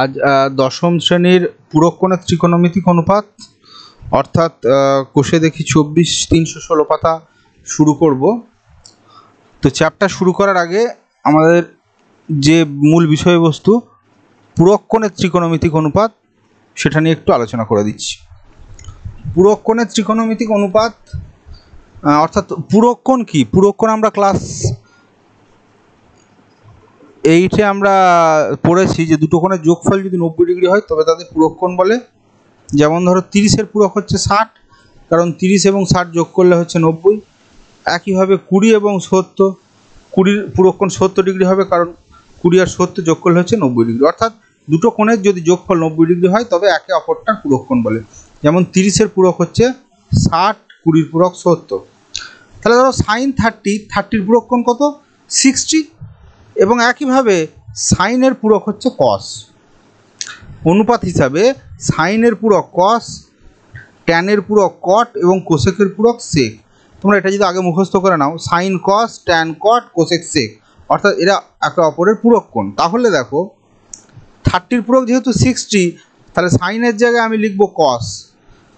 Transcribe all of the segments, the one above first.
আজ দশম শ্রেণীর পুরক্ষণের ত্রিকোণমিতিক অনুপাত অর্থাৎ কোষে দেখি 24/316 পাতা শুরু করব। তো চ্যাপ্টার শুরু করার আগে আমাদের যে মূল বিষয়বস্তু পুরক্ষণের ত্রিকোণমিতিক অনুপাত সেটা নিয়ে একটু আলোচনা করে দিচ্ছি। পুরক্ষণের ত্রিকোণমিতিক অনুপাত অর্থাৎ পুরক্ষণ কি? পুরক্ষণ আমরা ক্লাস 8-এ আমরা পড়েছি যে দুটো কোণের যোগফল যদি 90 ডিগ্রি হয় তবে তাদের পুরক্ষণ বলে। যেমন ধরো 30-এর পুরক হচ্ছে 60, কারণ 30 এবং 60 যোগ করলে হচ্ছে 90। একইভাবে 20 এবং 70, 20-র পুরক্ষণ 70 ডিগ্রি হবে, কারণ 20 আর 70 যোগ করলে হচ্ছে 90 ডিগ্রি। অর্থাৎ দুটো কোণের যদি যোগফল 90 ডিগ্রি হয় তবে একে অপরটার পুরক্ষণ বলে। যেমন 30-এর পুরক হচ্ছে 60, 20-র পুরক 70। তাহলে ধরো সাইন 30-র পুরক্ষণ কত? 60। এবং একইভাবে সাইনের পুরক হচ্ছে কস। অনুপাত হিসাবে সাইনের পুরক কস, ট্যানের পুরক কট এবং কোসেকের পুরক সেক। তোমরা এটা যদি আগে মুখস্থ করে নাও, sine cos, tan cot, cosec sec, অর্থাৎ এরা একে অপরের পুরক্ষণ। তাহলে দেখো 30-র পুরক যেহেতু 60, তাহলে সাইনের জায়গায় আমি লিখব কস,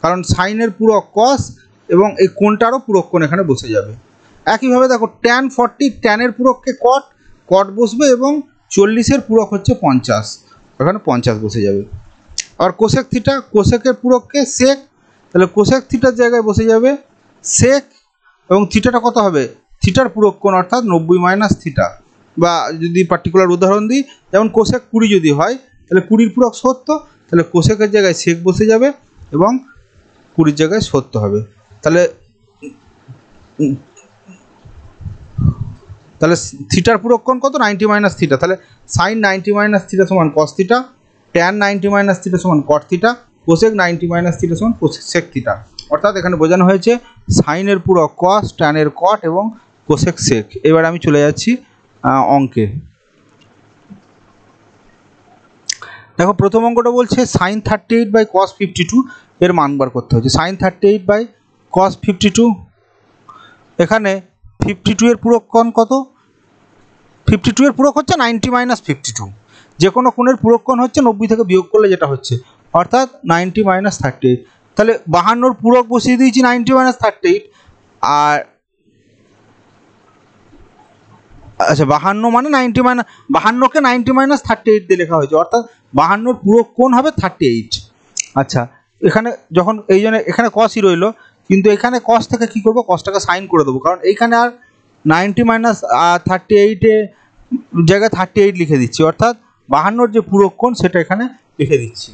কারণ সাইনের পুরক কস এবং এই কোণটারও পুরক্ষণ এখানে বসে যাবে। একইভাবে দেখো ট্যান 40, ট্যানের পুরককে কট, কট বসবে এবং 40-এর পুরক হচ্ছে 50, এখানে 50 বসে যাবে। আর কোসেক থিটা, কোসেকের পুরককে সেক, তাহলে কোসেক থিটার জায়গায় বসে যাবে সেক, এবং থিটাটা কত হবে? থিটার পুরক্ষণ অর্থাৎ 90 মাইনাস থিটা। বা যদি পার্টিকুলার উদাহরণ দিই, যেমন কোসেক 20 যদি হয় তাহলে 20-র পুরক 70, তাহলে কোসেকের জায়গায় সেক বসে যাবে এবং 20-র জায়গায় 70 হবে। তাহলে থিটার পুরক্ষণ কত? 90 মাইনাস থিটা। তাহলে সাইন 90 মাইনাস থিটা সমান cos theta, tan 90 minus theta সমান cot theta, cosec 90 minus theta সমান কোসেক থিটা। অর্থাৎ এখানে বোঝানো হয়েছে সাইনের পুরক কস, ট্যানের কট এবং কোসেক সেক। এবার আমি চলে যাচ্ছি অঙ্কে। দেখো প্রথম অঙ্কটা বলছে সাইন 38/cos 52 এর মান বার করতে হচ্ছে। সাইন 38/cos 52, এখানে 52 এর পুরক্ষণ কত? 52 এর পুরক হচ্ছে 90 মাইনাস 52। যে কোনো কোণের পুরক্ষণ হচ্ছে 90 থেকে বিয়োগ করলে যেটা হচ্ছে, অর্থাৎ 90 মাইনাস 38। তাহলে 52-র পুরক বসিয়ে দিয়েছি 90 মাইনাস 38। আর আচ্ছা 52 মানে 90 মাইনাস 52কে 90 মাইনাস 38 দিয়ে লেখা হয়েছে, অর্থাৎ 52-র পুরক্ষণ হবে 38। আচ্ছা এখানে যখন এই জন্য এখানে কসই রইলো, কিন্তু এখানে কস থেকে কী করবো? কসটাকে সাইন করে দেবো, কারণ এইখানে আর 90 মাইনাস 38-এ জায়গায় 38 লিখে দিচ্ছি, অর্থাৎ 52-র যে পুরক্ষণ সেটা এখানে লিখে দিচ্ছি,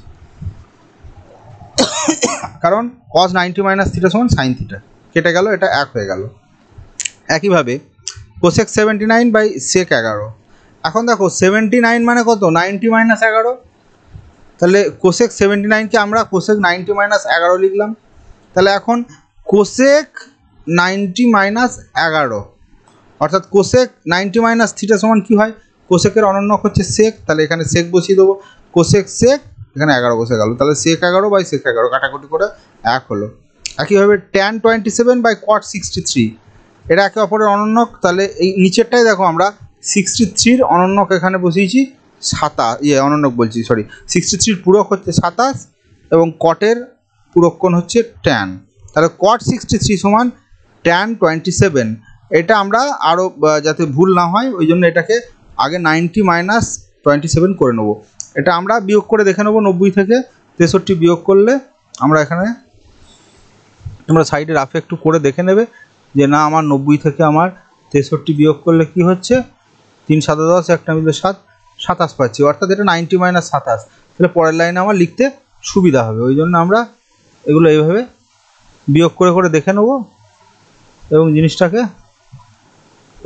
কারণ কস 90 মাইনাস থিটা সমান সাইন থিটা। কেটে গেল, এটা 1 হয়ে গেল। একইভাবে কোসেক 79/sec 11। এখন দেখো 79 মানে কত? 90 মাইনাস 11। তাহলে কোসেক 79-কে আমরা কোসেক 90 মাইনাস 11 লিখলাম। তাহলে এখন কোসেক 90 মাইনাস 11, অর্থাৎ কোসেক 90 মাইনাস থিটা সমান কী হয়? কোসেকের অনন্যক হচ্ছে সেক, তাহলে এখানে সেক বসিয়ে দেবো, কোসেক সেক, এখানে 11 বসে গেল। তাহলে sec 11/sec 11 কাটাকুটি করে 1 হলো। একইভাবে ট্যান 27/cot 63, এটা একে অপরের অনন্যক। তাহলে এই নিচেরটাই দেখো আমরা 63-র অনন্যক এখানে বসিয়েছি 27, অনন্যক বলছি সরি, 63-র পুরক হচ্ছে 27 এবং কটের পুরক্ষণ হচ্ছে ট্যান। তাহলে cot 63 সমান ট্যান 27। এটা আমরা আরও যাতে ভুল না হয় ওই জন্য এটাকে আগে 90 মাইনাস 27 করে নেব। এটা আমরা বিয়োগ করে দেখে নেব, 90 থেকে 63 বিয়োগ করলে আমরা এখানে, তোমরা সাইডে রাফে একটু করে দেখে নেবে যে না আমার 90 থেকে আমার 63 বিয়োগ করলে কি হচ্ছে, 3 7 10, 1 মিলে 7, 27 পাচ্ছি, অর্থাৎ এটা 90 মাইনাস 27। তাহলে পরের লাইনে আমার লিখতে সুবিধা হবে, ওই জন্য আমরা এগুলো এইভাবে বিয়োগ করে করে দেখে নেব এবং জিনিসটাকে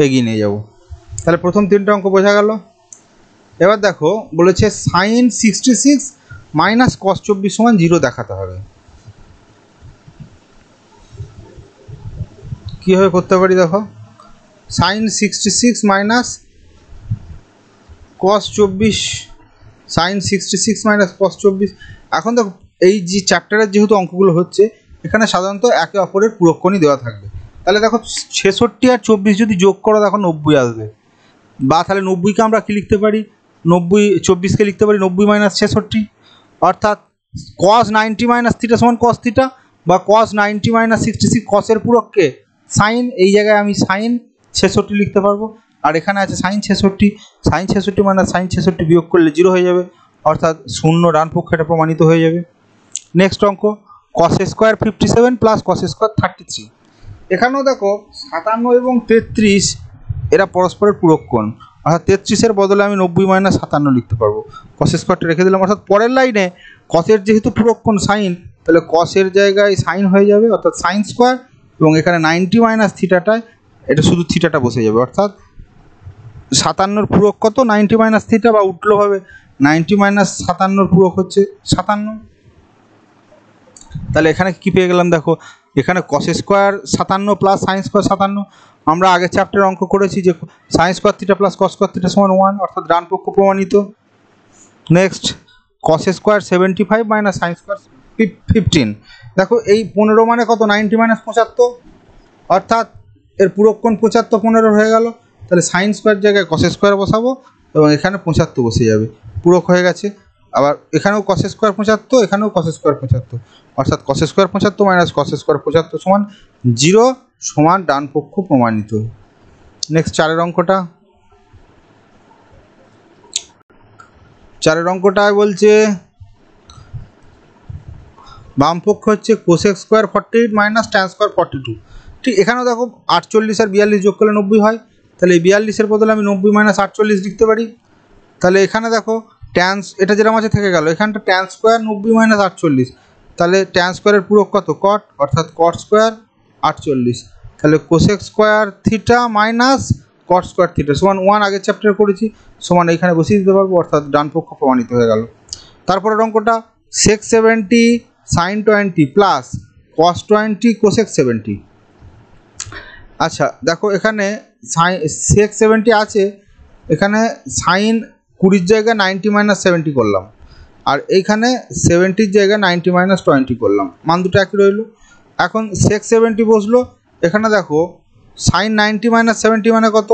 এগিয়ে নিয়ে যাব। তাহলে প্রথম 3টে অঙ্ক বোঝা গেল। এবার দেখো বলেছে সাইন 66 মাইনাস কস 24 সমান 0 দেখাতে হবে। কীভাবে করতে পারি? দেখো sine 66 minus cos 24, sine 66 minus cos 24। এখন দেখো এই যে চ্যাপ্টারের যেহেতু অঙ্কগুলো হচ্ছে, এখানে সাধারণত একে অপরের পুরক্ষণই দেওয়া থাকবে। তাহলে দেখো 66 আর 24 যদি যোগ করো দেখো 90 আসবে, বা তাহলে 90-কে আমরা কী লিখতে পারি? 24কে লিখতে পারি 90 মাইনাস 66, অর্থাৎ cos 90 মাইনাস থিটা সমান cos থিটা, বা cos 90 মাইনাস 66 cosের পূরককে সাইন, এই জায়গায় আমি সাইন 66 লিখতে পারবো। আর এখানে আছে সাইন 66, সাইন 66 মাইনাস সাইন 66 বিয়োগ করলে 0 হয়ে যাবে, অর্থাৎ 0 ডান পক্ষে এটা প্রমাণিত হয়ে যাবে। নেক্সট অঙ্ক cos square 57 plus cos square 33। এখানেও দেখো 57 এবং 33 এরা পরস্পরের পূরক কোণ, অর্থাৎ 33-এর বদলে আমি 90 মাইনাস 57 লিখতে পারবো। cos স্কোয়ারটা রেখে দিলাম, অর্থাৎ পরের লাইনে cos-এর যেহেতু পূরক কোণ সাইন, তাহলে cos-এর জায়গায় সাইন হয়ে যাবে, অর্থাৎ সাইন স্কোয়ার, এবং এখানে 90 মাইনাস থিটাটায় এটা শুধু থিটাটা বসে যাবে, অর্থাৎ 57-র পূরক কত 90 মাইনাস থিটা, বা উল্টোভাবে 90 মাইনাস 57-র পূরক হচ্ছে 57। তাহলে এখানে কি পেয়ে গেলাম দেখো, এখানে cos square 57 plus sine square 57। আমরা আগের চ্যাপ্টারে অঙ্ক করেছি যে sign square theta plus cos square theta সমান 1, অর্থাৎ ডান পক্ষ প্রমাণিত। Next cos square 75 minus sine square 15। দেখো এই 15 মানে কত 90 মাইনাস 75, অর্থাৎ এর পূরক কোণ 75 15 হয়ে গেল। তাহলে সাইন স্কোয়ার জায়গায় cos স্কোয়ার বসাবো এবং এখানে 75 বসে যাবে, পূরক হয়ে গেছে। আবার এখানেও cos স্কোয়ার 75, এখানেও cos স্কোয়ার 75, অর্থাৎ cos square 75 minus cos square 75 সমান 0, সমান ডান পক্ষ প্রমাণিত। নেক্সট চারের অঙ্কটায় বলছে বাম পক্ষ হচ্ছে cosec square 48 minus tan square 42। ঠিক এখানেও দেখো 48 আর 42 যোগ করলে 90 হয়, তাহলে এই 42-এর বদলে আমি 90 মাইনাস 48 লিখতে পারি। তাহলে এখানে দেখো ট্যান, এটা যেরকম আছে থেকে গেল, এখানটা ট্যান স্কোয়ার 90 মাইনাস 48, তাহলে ট্যান স্কোয়ারের পূরক কত কট, অর্থাৎ কট স্কোয়ার 48। তাহলে cosec square theta minus cot square theta সমান 1, আগের চ্যাপ্টারে করেছি, সমান এইখানে বসিয়ে দিতে পারবো, অর্থাৎ ডান পক্ষ প্রমাণিত হয়ে গেল। তারপরের অঙ্কটা sec 70 sin 20 plus cos 20 cosec 70। আচ্ছা দেখো এখানে sec 70 আছে, এখানে সাইন 20-র জায়গায় 90 মাইনাস 70 করলাম, আর এইখানে 70-র জায়গায় 90 মাইনাস 20 করলাম, মান দুটো একই রইল। এখন sec 70 বসলো, এখানে দেখো সাইন 90 মাইনাস 70 মানে কত,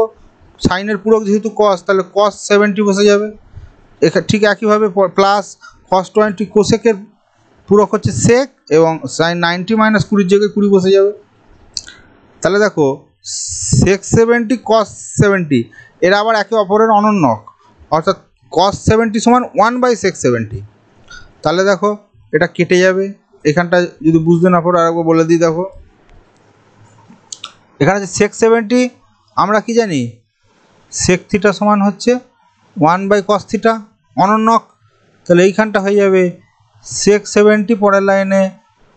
সাইনের পূরক যেহেতু cos, তাহলে cos 70 বসে যাবে। ঠিক একইভাবে প্লাস cos 20 কোসেকের পূরক হচ্ছে sec, এবং সাইন 90 মাইনাস 20-র জায়গায় 20 বসে যাবে। তাহলে দেখো sec 70 cos 70 এরা আবার একে অপরের অনন্যক, অর্থাৎ cos 70 সমান 1/sec 70। তাহলে দেখো এটা কেটে যাবে, এখানটা যদি বুঝতে না পারো আরেকবার বলে দিই। দেখো এখানে যে sec 70 আমরা কি জানি, sec থিটা সমান হচ্ছে 1/cos থিটা অনন্যক, তাহলে এইখানটা হয়ে যাবে sec 70 পরের লাইনে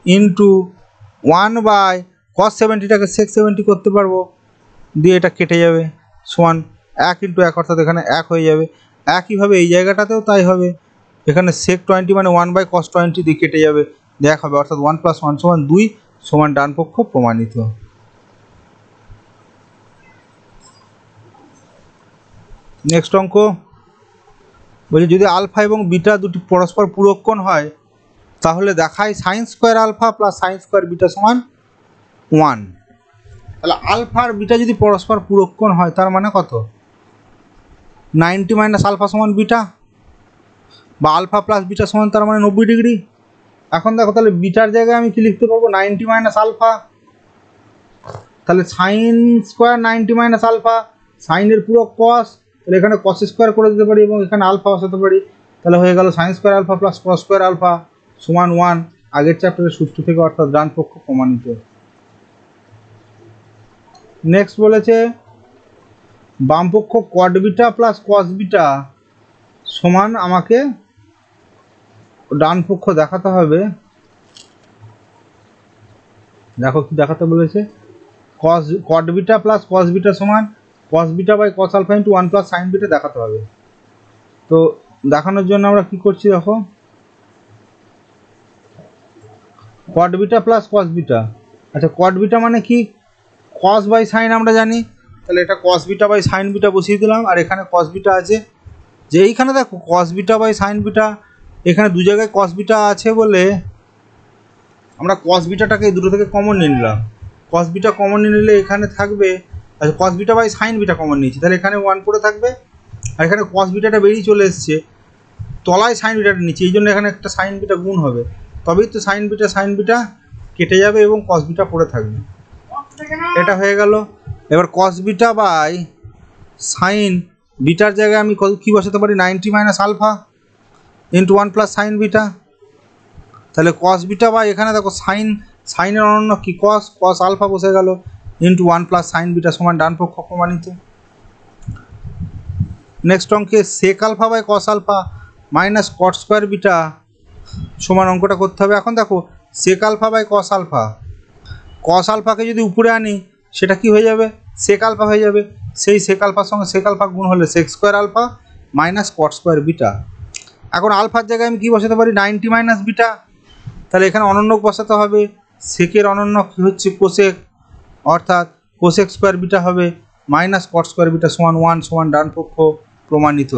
ইন্টু 1/cos 70টাকে sec 70 করতে পারবো, দিয়ে এটা কেটে যাবে, সমান 1 ইন্টু 1, অর্থাৎ এখানে 1 হয়ে যাবে। একইভাবে এই জায়গাটাতেও তাই হবে, এখানে sec 20 মানে 1/cos 20 দিয়ে কেটে যাবে, দেখ হবে, অর্থাৎ 1 + 1 সমান 2, সমান ডান পক্ষ প্রমাণিত। নেক্সট অঙ্ক বলছি যদি আলফা এবং বিটা দুটি পরস্পর পূরক কোণ হয়, তাহলে দেখায় sine square alpha plus sine square beta সমান 1। তাহলে আলফা আর বিটা যদি পরস্পর পূরক কোণ হয়, তার মানে কত 90 মাইনাস আলফা সমান বিটা, বা আলফা প্লাস বিটা সমান তার মানে 90 ডিগ্রি। এখন দেখো তাহলে বিটার জায়গায় আমি কি লিখতে পারবো 90 মাইনাস আলফা, তাহলে সাইন স্কোয়ার 90 মাইনাস আলফা, সাইনের পূরক কস, তাহলে এখানে কস স্কোয়ার করে দিতে পারি এবং এখানে আলফা বসাতে পারি, তাহলে হয়ে গেল sine square alpha plus cos square alpha সমান 1, আগের চ্যাপ্টারের সূত্র থেকে, অর্থাৎ ডান পক্ষ প্রমাণিত। নেক্সট বলেছে বাম পক্ষ কট বিটা প্লাস কস বিটা সমান, আমাকে ডান পক্ষ দেখাতে হবে। দেখো কি দেখাতে বলেছে, cot beta plus cos beta সমান cos beta by cos alpha into 1 plus sine beta দেখাতে হবে। তো দেখানোর জন্য আমরা কি করছি, দেখো cot beta plus cos beta. আচ্ছা কট বিটা মানে কি, cos বাই সাইন আমরা জানি, তাহলে এটা cos beta by sine beta বসিয়ে দিলাম, আর এখানে cos বিটা আছে, যে এইখানে দেখো cos beta by sine beta, এখানে দু জায়গায় cos বিটা আছে বলে আমরা cos বিটাটাকে এই দুটো থেকে কমন নিয়ে নিলাম। cos বিটা কমন নিয়ে নিলে এখানে থাকবে, আচ্ছা cos beta by sine beta common নিয়েছি, তাহলে এখানে 1 পড়ে থাকবে, আর এখানে কস বিটাটা বেরিয়ে চলে এসছে, তলায় সাইন বিটাটা নিচে, এই জন্য এখানে একটা সাইন বিটা গুণ হবে, তবেই তো সাইন বিটা কেটে যাবে এবং কস বিটা পড়ে থাকবে। এটা হয়ে গেল। এবার কস বিটা বাই সাইন বিটার জায়গায় আমি কী বসাতে পারি, 90 minus alpha into 1 plus sine beta. তাহলে কস বিটা বাই এখানে দেখো সাইনের অনন্য কি কস আলফা বসে গেল ইন্টু 1 প্লাস সাইন বিটা সমান ডান পক্ষ প্রমাণিত। নেক্সট অঙ্কে sec alpha by cos alpha minus cot square beta সমান অঙ্কটা করতে হবে। এখন দেখো সেক আলফা বাই কস আলফাকে যদি উপরে আনি সেটা কি হয়ে যাবে, সেক আলফা হয়ে যাবে। সেই সেক আলফার সঙ্গে সেক আলফা গুণ হলে sec square alpha minus cot square beta. এখন আলফার জায়গায় আমি কী বসাতে পারি, 90 মাইনাস বিটা। তাহলে এখানে অনন্যক বসাতে হবে, সেকের অনন্যক হচ্ছে কোসেক, অর্থাৎ কোসেক স্কোয়ার বিটা হবে মাইনাস কট স্কোয়ার বিটা সমান 1 সমান ডান পক্ষ প্রমাণিত।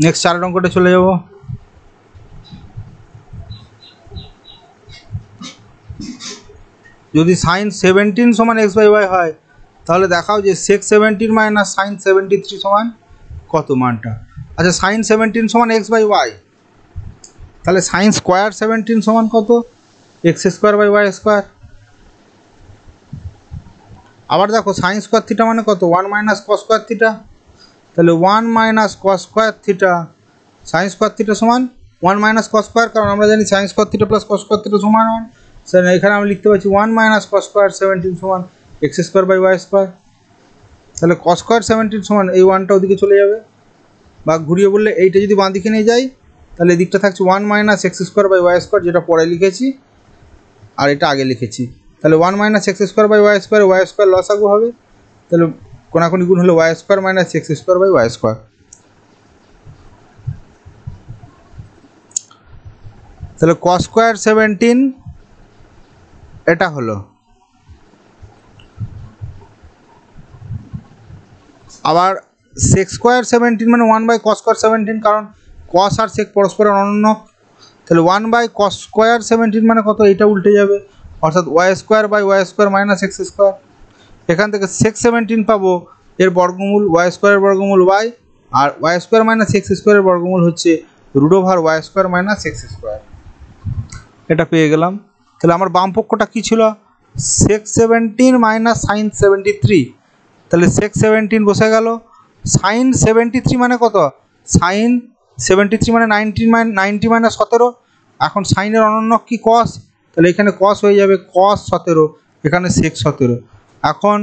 নেক্সট 4 অঙ্কটা চলে যাব। যদি সাইন 17 সমান এক্স বাই ওয়াই হয় তাহলে দেখাও যে সেক 17 মাইনাস সাইন 73 সমান কত মানটা। আচ্ছা সাইন 17 সমান এক্স বাই ওয়াই, তাহলে সাইন স্কোয়ার 17 সমান কত, x square by y square. আবার দেখো সাইন স্কোয়ার থিটা মানে কত, 1 মাইনাস কস স্কোয়ার থিটা। তাহলে 1 minus cos square theta sine square theta সমান 1 মাইনাস কস স্কোয়ার, কারণ আমরা জানি sign square theta plus cos square theta সমান 1। স্যার এখানে আমি লিখতে পারছি 1 মাইনাস কস স্কোয়ার 17 সমান x square by y square. তাহলে কস স্কোয়ার 17 সমান এই 1টা ওদিকে চলে যাবে, বা ঘুরিয়ে বললে এইটা যদি বাঁ দিকে নিয়ে যাই তাহলে এদিকটা থাকছে 1 minus x square by y square, যেটা পরে লিখেছি আর এটা আগে লিখেছি। তাহলে 1 minus x square by y square লসাগু হবে, তাহলে কোনাকুনি গুণ হলো y square minus x square by y square. তাহলে কস স্কোয়ার 17 এটা হলো। আবার সেক স্কোয়ার 17 মানে 1 বাই কস স্কোয়ার 17, কারণ কস আর সেক পরস্পরের অনন্য। তাহলে 1 বাই কস স্কোয়ার 17 মানে কত, এটা উল্টে যাবে, অর্থাৎ y square by y square minus x square. এখান থেকে সেক 17 পাবো, এর বর্গমূল ওয়াই স্কোয়ারের বর্গমূল ওয়াই, আর ওয়াই স্কোয়ার মাইনাস এক্স স্কোয়ারের বর্গমূল হচ্ছে root over y square minus x square. এটা পেয়ে গেলাম। তাহলে আমার বাম পক্ষটা কী ছিল, সেক 17 মাইনাস সাইন 73। তাহলে সেক 17 বসে গেল, সাইন 73 মানে কত, সাইন 73 মানে 90 মাইনাস 17। এখন সাইনের অনন্য কি কস, তাহলে এখানে কস হয়ে যাবে কস 17, এখানে সেক 17। এখন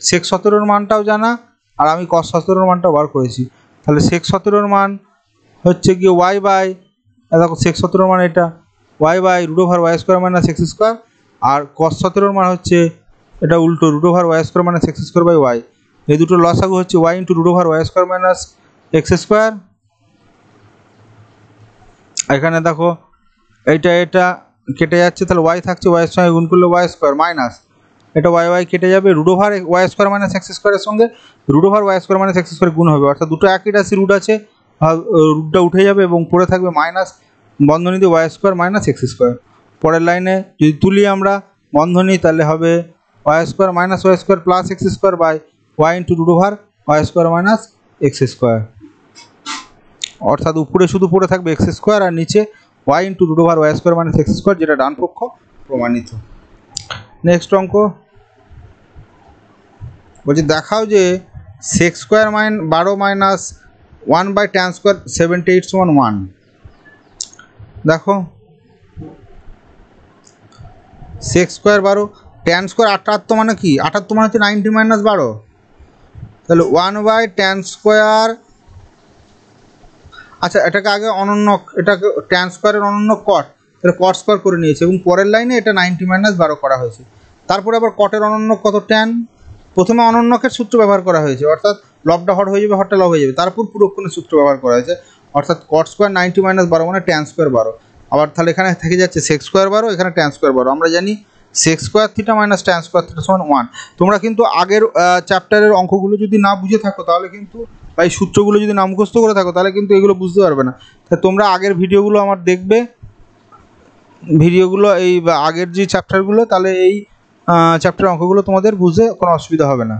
সেক 17 মানটাও জানা, আর আমি কস 17 মানটাও বার করেছি। তাহলে সেক 17 মান হচ্ছে গিয়ে ওয়াই বাই, দেখো সেক 17 মান এটা y by root over y square minus x square, আর কস 17 মান হচ্ছে এটা উল্টো root over y square minus x square by y. এই দুটো লসাগু হচ্ছে y into root over y square minus x square. এখানে দেখো এটা কেটে যাচ্ছে, তাহলে ওয়াই থাকছে, ওয়াইয়ের সঙ্গে গুণ করলে ওয়াই স্কোয়ার মাইনাস এটা ওয়াই কেটে যাবে, root over y square minus x স্কোয়ারের সঙ্গে root over y square minus x square গুণ হবে, অর্থাৎ দুটো একই রাশি রুট আছে, রুটটা উঠে যাবে এবং পড়ে থাকবে মাইনাস বন্ধনী দিয়ে y square minus x square. পরের লাইনে যদি তুলি আমরা বন্ধনী, তাহলে হবে y square minus y square plus x square by y into root over y square minus x square, অর্থাৎ উপরে শুধু পড়ে থাকবে এক্স স্কোয়ার আর নিচে y into root over y square minus x square, যেটা ডান পক্ষ প্রমাণিত। নেক্সট অঙ্ক বলছি দেখাও যে sec square 12 minus 1 by tan square 78 সমান 1। দেখো সেক স্কোয়ার 12, ট্যান স্কোয়ার 78 মানে কি, 78 মানে হচ্ছে 90 মাইনাস 12, তাহলে 1 বাই ট্যান স্কোয়ার। আচ্ছা এটাকে আগে অনন্য, এটাকে ট্যান স্কোয়ারের অনন্য কট, তাহলে কট স্কোয়ার করে নিয়েছে এবং পরের লাইনে এটা 90 মাইনাস 12 করা হয়েছে। তারপরে আবার কটের অনন্য কত, ট্যান। প্রথমে অনন্যকের সূত্র ব্যবহার করা হয়েছে, অর্থাৎ লবটা হট হয়ে যাবে, হটটা লব হয়ে যাবে, তারপর পুরক্ষণের সূত্র ব্যবহার করা হয়েছে, অর্থাৎ কট স্কোয়ার 90 মাইনাস 12 মানে ট্যান স্কোয়ার 12। আবার তাহলে এখানে থেকে যাচ্ছে সেক স্কোয়ার 12, এখানে ট্যান স্কোয়ার 12। আমরা জানি sec square theta minus tan square theta সমান 1। তোমরা কিন্তু আগের চ্যাপ্টারের অঙ্কগুলো যদি না বুঝে থাকো তাহলে কিন্তু বা এই সূত্রগুলো যদি না মুখস্থ করে থাকো তাহলে কিন্তু এগুলো বুঝতে পারবে না। তাই তোমরা আগের ভিডিওগুলো আমার দেখবে, ভিডিওগুলো এই আগের যে চ্যাপ্টারগুলো, তাহলে এই চ্যাপ্টার অঙ্কগুলো তোমাদের বুঝতে কোনো অসুবিধা হবে না।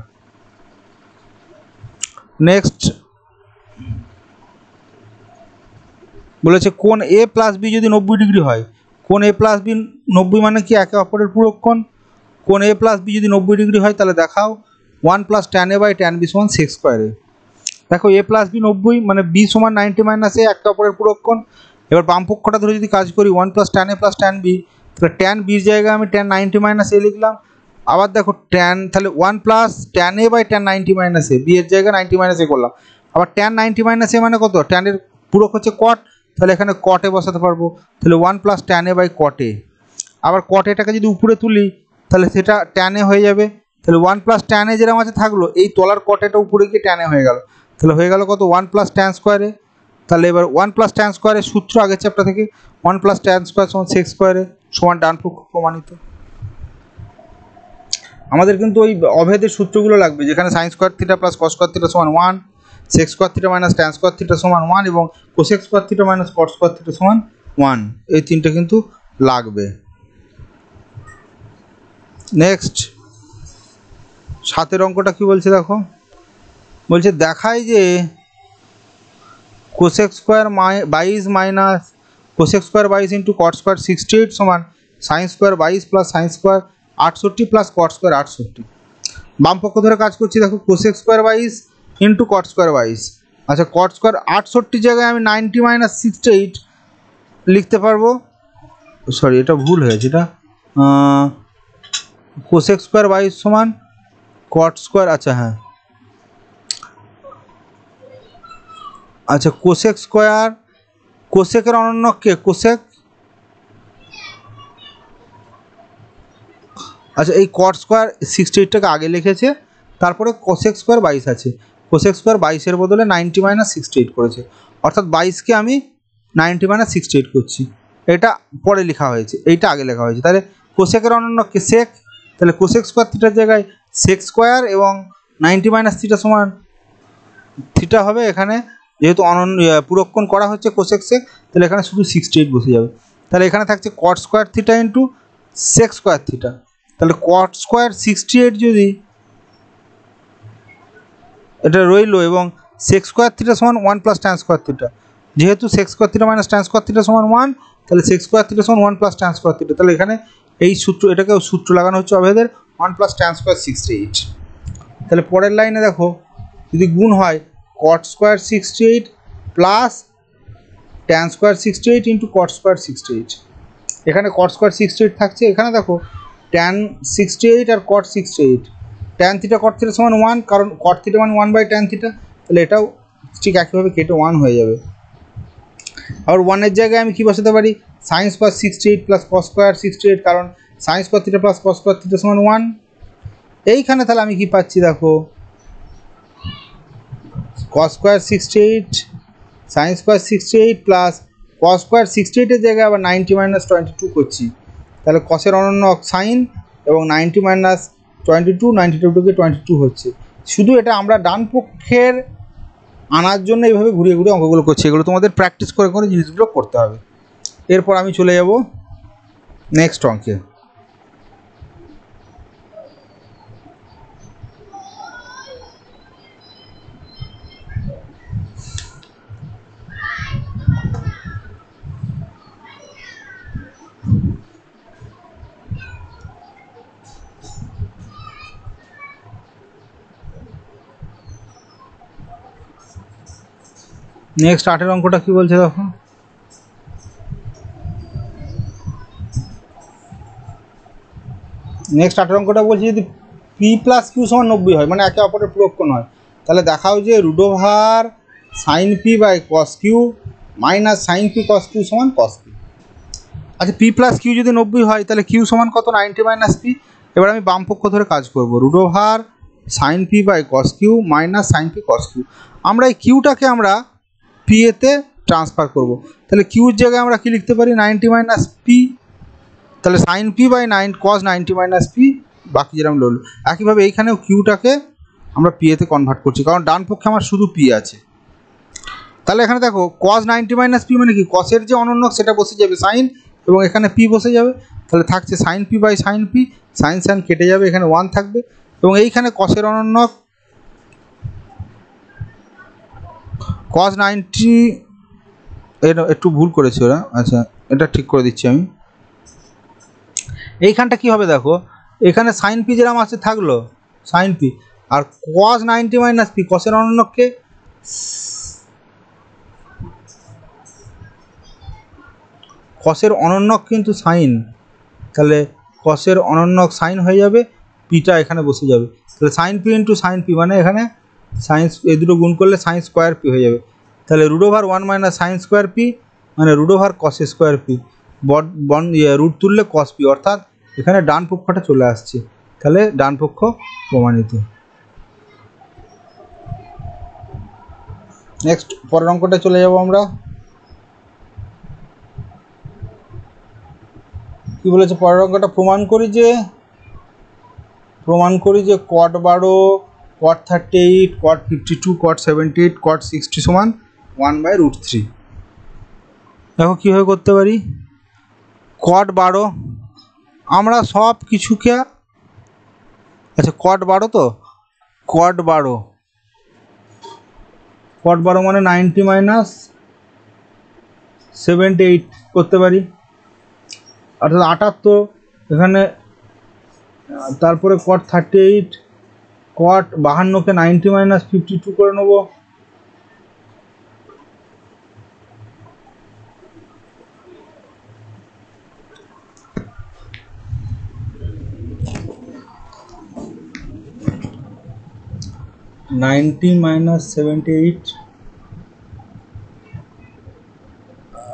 নেক্সট বলেছে কোণ এ প্লাস বি যদি 90 ডিগ্রি হয়, কোণ এ প্লাস বি 90 মানে কি একে অপরের পূরক কোণ। কোণ এ প্লাস বি যদি 90 ডিগ্রি হয় তাহলে দেখাও 1 plus tan A by tan B সমান সেক স্কোয়ারে। দেখো এ প্লাস বি 90 মানে বি সমান 90 মাইনাস এ, একে অপরের পূরক কোণ। এবার বাম পক্ষটা ধরে যদি কাজ করি 1 plus tan A plus tan B, তাহলে ট্যান বির জায়গায় আমি ট্যান 90 মাইনাস এ লিখলাম। আবার দেখো ট্যান, তাহলে 1 plus tan A by tan 90 minus A, B এর জায়গায় 90 মাইনাস এ করলাম। আবার ট্যান 90 মাইনাস এ মানে কত, ট্যানের পূরক হচ্ছে কট, তাহলে এখানে কটে বসাতে পারবো, তাহলে 1 প্লাস ট্যান এ বাই কটে। আবার কট এটাকে যদি উপরে তুলি তাহলে সেটা ট্যান এ হয়ে যাবে, তাহলে 1 প্লাস ট্যান এ যেরকম আছে থাকলো, এই তলার কটেটা উপরে গিয়ে ট্যান এ হয়ে গেল, তাহলে হয়ে গেল কত 1 প্লাস ট্যান স্কোয়ারে। তাহলে এবার 1 প্লাস ট্যান স্কোয়ারের সূত্র আগের চ্যাপ্টার থেকে 1 প্লাস ট্যান স্কোয়ার সমান সেক স্কোয়ারে সমান ডান পক্ষ প্রমাণিত। আমাদের কিন্তু ওই অভেদের সূত্রগুলো লাগবে, যেখানে sine square theta plus cos square theta সমান 1, sec square theta minus tan square theta সমান 1 এবং cosec square theta minus cot square theta সমান 1, এই তিনটে কিন্তু লাগবে। নেক্সট 7 অঙ্কটা কি বলছে দেখো, বলছে দেখায় যে cosec square 22 minus cosec square 22 into cot square 68 সমান sine square 22 plus sine square 68 plus cot square 68। বাম পক্ষ ধরে কাজ করছি, দেখো cosec square 22 into cot square 22, আচ্ছা কট স্কোয়ার 68 জায়গায় আমি 90 মাইনাস 68 লিখতে পারবো, সরি এটা ভুল হয়েছে, এটা কোসেক স্কোয়ার 22 সমান কট স্কোয়ার, আচ্ছা হ্যাঁ, আচ্ছা কোসেক স্কোয়ার, কোসেকের অনন্যক কে, কোসেক, আচ্ছা এই কট স্কোয়ার 68টাকে আগে লিখেছে, তারপরে কোসেক স্কোয়ার 22 আছে, কোসেক স্কোয়ার 22-এর বদলে 90 মাইনাস 68 করেছে, অর্থাৎ 22কে আমি 90 মাইনাস 68 করছি, এটা পরে লেখা হয়েছে, এইটা আগে লেখা হয়েছে। তাহলে কোসেকের অনন্যক কে সেক, তাহলে কোসেক স্কোয়ার থিটার জায়গায় সেক স্কোয়ার এবং 90 মাইনাস থিটা সমান থিটা হবে, এখানে যেহেতু পূরককোণ করা হচ্ছে কোসেক সেক, তাহলে এখানে শুধু 68 বসে যাবে। তাহলে এখানে থাকছে cot square theta into sec square theta, তাহলে কট স্কোয়ার 68 যদি এটা রইলো এবং সেক স্কোয়ার থিটা সমান 1 প্লাস ট্যান স্কোয়ার থিটা, যেহেতু sec square theta minus tan square theta সমান 1, তাহলে সেক স্কোয়ার থিটা সমান 1 প্লাস ট্যান স্কোয়ার থিটা, তাহলে এখানে এই সূত্র, এটাকে সূত্র লাগানো হচ্ছে অভেদের 1 প্লাস ট্যান স্কোয়ার 68। তাহলে পরের লাইনে দেখো যদি গুণ হয় cot square 68 plus tan square 68 into cot square 68, এখানে কট স্কোয়ার 68 থাকছে, এখানে দেখো ট্যান 68 আর কট 68, ট্যান থিটা কট থিটা সমান 1, কারণ কট থিটা মানে 1 বাই ট্যান থিটা, তাহলে এটাও ঠিক একইভাবে কেটে 1 হয়ে যাবে। আবার 1-এর জায়গায় আমি কী বসাতে পারি, sine square 68 plus cos square 68, কারণ sine square theta plus cos square theta সমান 1, এইখানে তাহলে আমি কি পাচ্ছি দেখো cos square 68 sine square 68 plus cos square 68-এর জায়গায় আবার 90 মাইনাস 22 করছি, তাহলে কসের অনন্যক সাইন এবং 90 মাইনাস 22, 92-কে 22 হচ্ছে। শুধু এটা আমরা ডান পক্ষের আনার জন্য এইভাবে ঘুরিয়ে ঘুরিয়ে অঙ্কগুলো করছি, এগুলো তোমাদের প্র্যাকটিস করে করে জিনিসগুলো করতে হবে। এরপর আমি চলে যাব নেক্সট অঙ্কে। নেক্সট 8-এর অঙ্কটা কি বলছে দেখো, নেক্সট 8-এর অঙ্কটা বলছে যদি পি প্লাস কিউ সমান 90 হয়, মানে একে অপরের পূরককোণ হয়, তাহলে দেখাও যে root over sine P by cos Q minus sine P cos Q সমান কস পি। আচ্ছা পি প্লাস কিউ যদি 90 হয় তাহলে কিউ সমান কত, 90 মাইনাস পি। এবার আমি বাম পক্ষ ধরে কাজ করব, root over sine P by cos Q minus sine P cos Q, আমরা এই কিউটাকে আমরা পি এতে ট্রান্সফার করব, তাহলে কিউর জায়গায় আমরা কি লিখতে পারি, 90 মাইনাস পি, তাহলে sine P by cos 90 minus P, বাকি যেরকম রইল। একইভাবে এইখানেও কিউটাকে আমরা পি এতে কনভার্ট করছি, কারণ ডান পক্ষে আমার শুধু পি আছে। তাহলে এখানে দেখো cos 90 মাইনাস পি মানে কি, কসের যে অনন্যক সেটা বসে যাবে সাইন, এবং এখানে পি বসে যাবে, তাহলে থাকছে sine P by sine P, sine sine কেটে যাবে, এখানে 1 থাকবে, এবং এইখানে কসের অনন্যক cos 90, এটা একটু ভুল করেছি ওরা, আচ্ছা এটা ঠিক করে দিচ্ছি আমি। এইখানটা কি হবে দেখো, এখানে সাইন পি যেরকম আছে থাকলো সাইন পি, আর cos 90 মাইনাস পি, কসের অনন্যককে কসের অনন্যক কিন্তু সাইন, তাহলে কসের অনন্যক সাইন হয়ে যাবে, পিটা এখানে বসে যাবে, তাহলে sine P into sine P মানে এখানে সাইন্স এই দুটো গুণ করলে সাইন স্কোয়ার পি হয়ে যাবে, তাহলে √1 মাইনাস সাইন স্কোয়ার পি মানে √cos স্কোয়ার পি, রুট তুললে কস পি, অর্থাৎ এখানে ডান পক্ষটা চলে আসছে, তাহলে ডান পক্ষ প্রমাণিত। নেক্সট পরের অঙ্কটা চলে যাব আমরা। কি বলেছে পরের অঙ্কটা, প্রমাণ করি যে cot 12, cot 38, cot 52, cot 78, cot 60 সমান 1/√3। দেখো কীভাবে করতে পারি। cot 12 আমরা সব কিছুকে, আচ্ছা cot 12 তো cot 12 মানে 90 মাইনাস 78 করতে পারি, অর্থাৎ 78 এখানে, তারপরে cot 38, cot 52কে 90 মাইনাস 52 করে নেব, -78,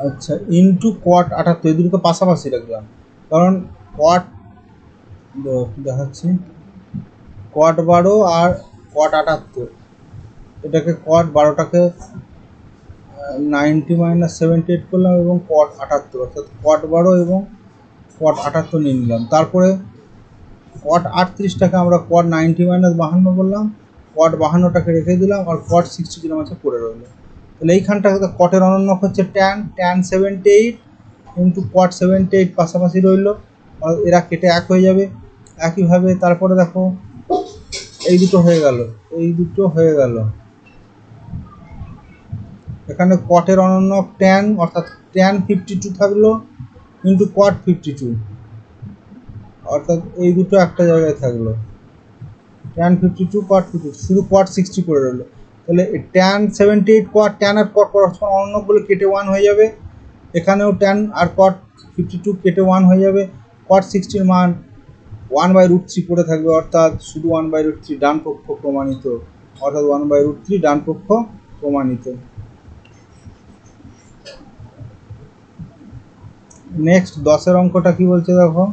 আচ্ছা ইন্টু cot 78, এই দুটোকে পাশাপাশি রাখলাম, কারণ cot দেখাচ্ছি cot 12 আর cot 78, এটাকে cot 12টাকে 90 মাইনাস 78 করলাম, এবং cot 78 অর্থাৎ cot 12 এবং cot 78 নিয়ে নিলাম, তারপরে cot 38টাকে আমরা cot 90 মাইনাস 52 করলাম, cot 52টাকে রেখে দিলাম, আর cot 60 দিলাম, আছে পড়ে রইল। তাহলে এইখানটা কটের অনন্যক হচ্ছে tan 78 ইন্টু cot 78 পাশাপাশি রইল, এরা কেটে এক হয়ে যাবে। একইভাবে তারপরে দেখো এই দুটো হয়ে গেল, এখানে কটের অনন্যক tan, অর্থাৎ tan 52 থাকলো ইন্টু cot 52, অর্থাৎ এই দুটো একটা জায়গায় থাকলো, tan 52 cot 52, শুধু cot 60 করে রইল। তাহলে tan 78 cot, tan আর cot পরস্পর অনন্যক বলে কেটে 1 হয়ে যাবে, এখানেও tan আর cot 52 কেটে 1 হয়ে যাবে, cot 60 এর মান 1/√3 পড়ে থাকবে, অর্থাৎ শুধু 1/√3 ডান পক্ষ প্রমাণিত, অর্থাৎ 1/√3 ডান পক্ষ প্রমাণিত। নেক্সট 10 এর অঙ্কটা কি বলছে দেখো,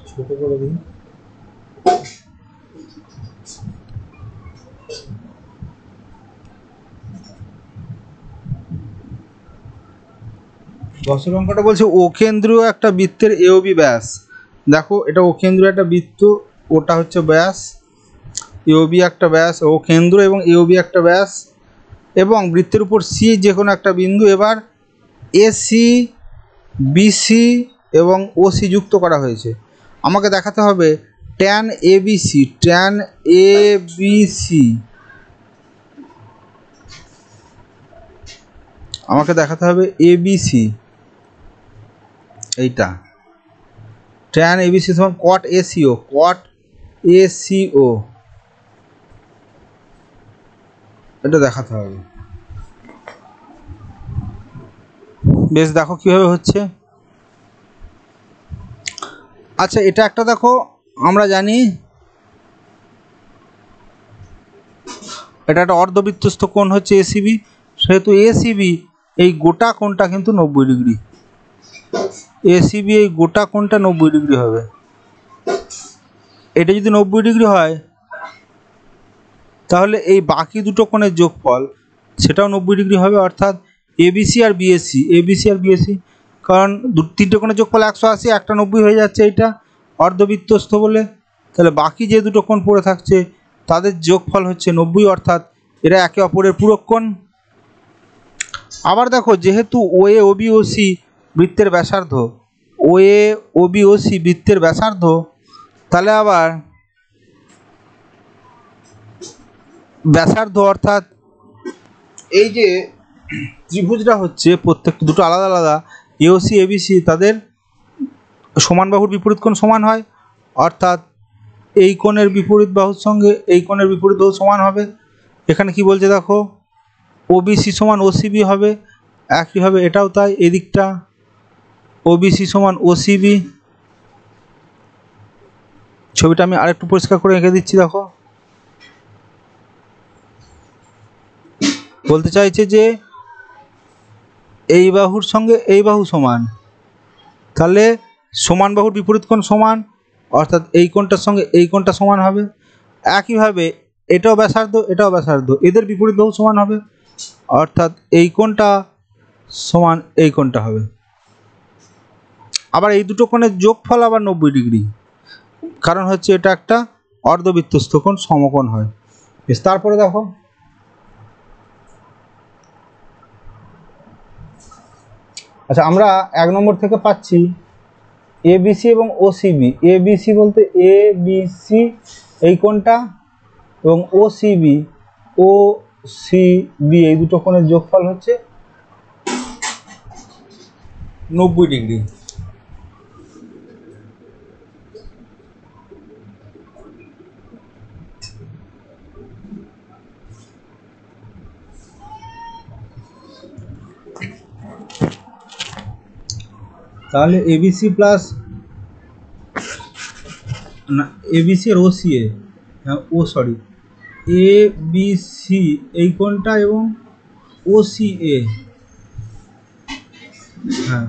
ছোট করে দিই। দশের অঙ্কটা বলছে অকেন্দ্রীয় একটা বৃত্তের এওবি ব্যাস, দেখো এটা অকেন্দ্রীয় একটা বৃত্ত, ওটা হচ্ছে ব্যাস, এওবি একটা ব্যাস, ও কেন্দ্র এবং এওবি একটা ব্যাস, এবং বৃত্তের উপর সি যে কোনো একটা বিন্দু, এবার এসি বিসি এবং ওসি যুক্ত করা হয়েছে। আমাকে দেখাতে হবে tan ABC, আমাকে দেখাতে হবে ABC, এইটা tan ABC সমান cot ACO, এটা দেখাতে হবে। বেশ, দেখো কীভাবে হচ্ছে। আচ্ছা এটা একটা দেখো, আমরা জানি এটা একটা অর্ধবৃত্তস্থ কোণ হচ্ছে এসিবি, সেহেতু এসিবি এই গোটা কোণটা কিন্তু 90 ডিগ্রি, এসিবি এই গোটা কোণটা 90 ডিগ্রি হবে। এটা যদি 90 ডিগ্রি হয় তাহলে এই বাকি দুটো কোণের যোগফল সেটাও 90 ডিগ্রি হবে, অর্থাৎ এবিসি আর বিএসি, কারণ তিনটে কোণের যোগফল 180, একটা 90 হয়ে যাচ্ছে, এইটা অর্ধবৃত্তস্থ বলে। তাহলে বাকি যে দুটো কোণ পড়ে থাকছে তাদের যোগফল হচ্ছে 90, অর্থাৎ এরা একে অপরের পূরক কোণ। আবার দেখো, যেহেতু ওএ ওবি ওসি বৃত্তের ব্যাসার্ধ, ওএ ওবি ওসি বৃত্তের ব্যাসার্ধ, তাহলে আবার ব্যাসার্ধ অর্থাৎ এই যে ত্রিভুজটা হচ্ছে প্রত্যেক দুটো আলাদা আলাদা এওসি এবিসি, তাদের সমান বাহুর বিপরীত কোণ সমান হয়, অর্থাৎ এই কোণের বিপরীত বাহুর সঙ্গে এই কোণের বিপরীত বাহু সমান হবে। এখানে কি বলছে দেখো, ওবিসি সমান ওসিবি হবে, একইভাবে এটাও তাই, এদিকটা ওবিসি সমান ওসিবি। ছবিটা আমি আরেকটু পরিষ্কার করে এঁকে দিচ্ছি। দেখো, বলতে চাইছে যে এই বাহুর সঙ্গে এই বাহু সমান, তাহলে সমান বাহুর বিপরীত কোণ সমান, অর্থাৎ এই কোণটার সঙ্গে এই কোণটা সমান হবে। একইভাবে এটাও ব্যাসার্ধ এটাও ব্যাসার্ধ, এদের বিপরীত বাহু সমান হবে, অর্থাৎ এই কোণটা সমান এই কোণটা হবে। আবার এই দুটো কোণের যোগফল আবার 90 ডিগ্রি, কারণ হচ্ছে এটা একটা অর্ধবৃত্তস্থ কোণ, সমকোণ হয়। বেশ, তারপরে দেখো, আচ্ছা আমরা 1 নম্বর থেকে পাচ্ছি এবিসি এবং ওসিবি। এবিসি বলতে এবিসি এই কোণটা, এবং ওসিবি ওসিবি এই দুটো কোণের যোগফল হচ্ছে 90 ডিগ্রি। তাহলে এবিসি প্লাস না, এবিসি আর ওসিএ, ও সরি, এবিসি এই কোণটা এবং ওসিএ, হ্যাঁ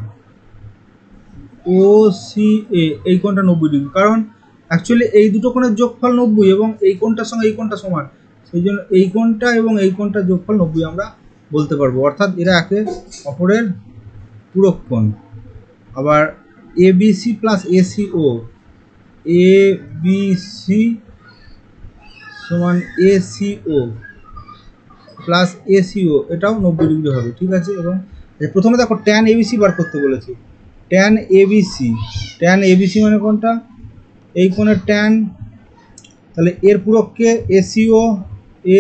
ওসিএ এই কোণটা 90 ডিগ্রি, কারণ অ্যাকচুয়ালি এই দুটো কোণের যোগফল 90 এবং এই কোণটার সঙ্গে এই কোণটা সমান, সেই জন্য এই কোণটা এবং এই কোণটার যোগফল 90 আমরা বলতে পারবো, অর্থাৎ এরা একে অপরের পূরক কোণ। আবার এবিসি প্লাস এসিও, এবিসি সমান এসিও প্লাস এসিও, এটাও 90 ডিগ্রি হবে, ঠিক আছে। এবং প্রথমে দেখো ট্যান এবিসি বার করতে বলেছি। ট্যান এবিসি, ট্যান এবিসি মানে কোনটা, এই কোণের ট্যান, তাহলে এর পূরককে এসিও,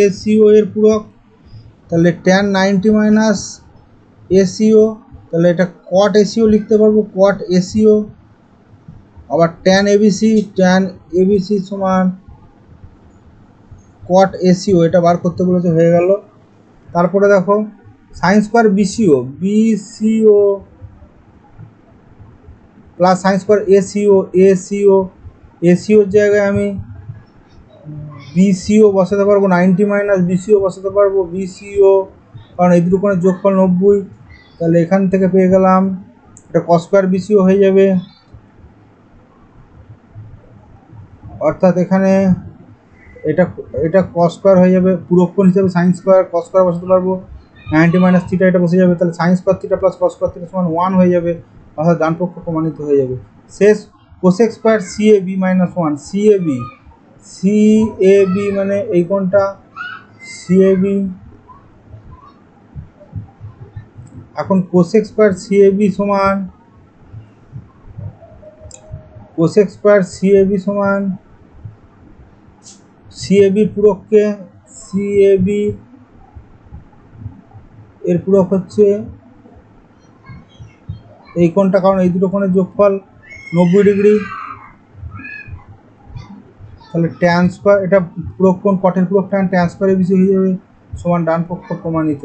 এসিও এর পূরক, তাহলে ট্যান 90 মাইনাস এসিও, তাহলে এটা কট এসিও লিখতে পারবো, কট এসিও। আবার ট্যান এবিসি, ট্যান এবিসি সমান কট এসিও, এটা বার করতে বলেছে, হয়ে গেল। তারপরে দেখো sine square BCO, BCO plus sine square ACO, ACO, এসিওর জায়গায় আমি বিসিও বসাতে পারবো, 90 মাইনাস বিসিও বসাতে পারবো, বিসিও, কারণ এই দুটো কোণের যোগফল 90, তাহলে এখান থেকে পেয়ে গেলাম এটা কস স্কোয়ার বিসিও হয়ে যাবে, অর্থাৎ এখানে এটা এটা কস স্কোয়ার হয়ে যাবে, পূরক কোণ হিসাবে সাইন স্কোয়ার কস স্কোয়ার বসাতে পারবো, 90 মাইনাস থিটা এটা বসে যাবে, তাহলে sine square theta plus cos square theta সমান 1 হয়ে যাবে, অর্থাৎ ডান পক্ষ প্রমাণিত হয়ে যাবে। শেষ cosec square CAB minus 1, CAB, CAB মানে এই কোণটা সিএবি। এখন কোসেক স্কোয়ার সিএবি সমান, কোসেক স্কোয়ার সিএবি সমান সিএবির পূরককে, সিএবি এর পূরক হচ্ছে এই কোণটা, কারণ এই দুটো কোণের যোগফল 90 ডিগ্রি, তাহলে ট্যান স্কোয়ার, এটা পূরক কোণ কটের পূরক ট্যান, ট্যান স্কোয়ার এবিসি হয়ে যাবে, সমান ডান পক্ষ প্রমাণিত।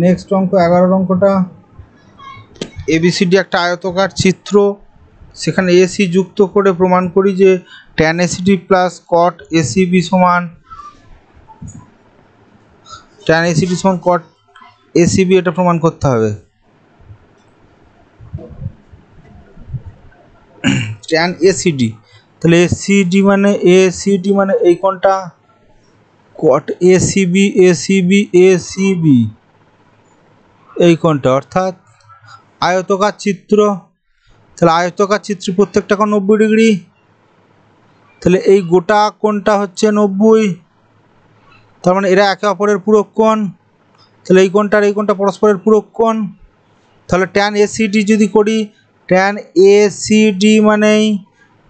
নেক্সট অঙ্ক 11 অঙ্কটা, এবিসিডি একটা আয়তকার চিত্র, সেখানে এসি যুক্ত করে প্রমাণ করি যে tan ACD plus cot ACB সমান, ট্যান এসিডি সমান কট এসিবি, এটা প্রমাণ করতে হবে। ট্যান এসিডি, তাহলে এসিডি মানে এসিডি মানে এই কোণটা, কট এসিবি, এসিবি, এসিবি, এই কোণটা, অর্থাৎ আয়তকার চিত্র। তাহলে আয়তকার চিত্র প্রত্যেকটা কোণ 90 ডিগ্রি, তাহলে এই গোটা কোণটা হচ্ছে 90। তার মানে এরা একে অপরের পূরক কোণ। তাহলে এই কোণটা আর এই কোণটা পরস্পরের পূরক কোণ। তাহলে ট্যান এসিডি যদি করি, ট্যান এসিডি মানেই